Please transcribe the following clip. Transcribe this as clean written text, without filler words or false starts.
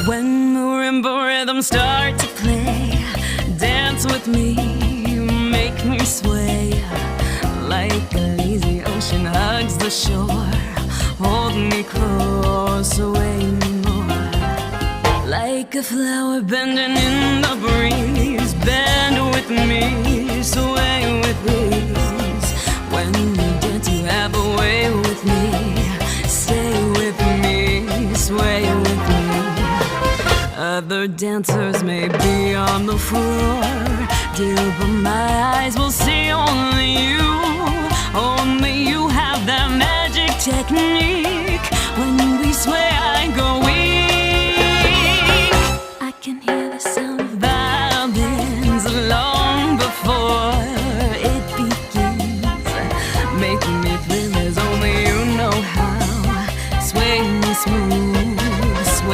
When marimba rhythms start to play, dance with me, make me sway. Like a lazy ocean hugs the shore, hold me close, sway me more. Like a flower bending in the breeze, bend with me, sway with ease. When you dance you have a way with me, stay with me, sway with me. Other dancers may be on the floor, dear, but my eyes will see only you. Only you have that magic technique. When we sway I go weak.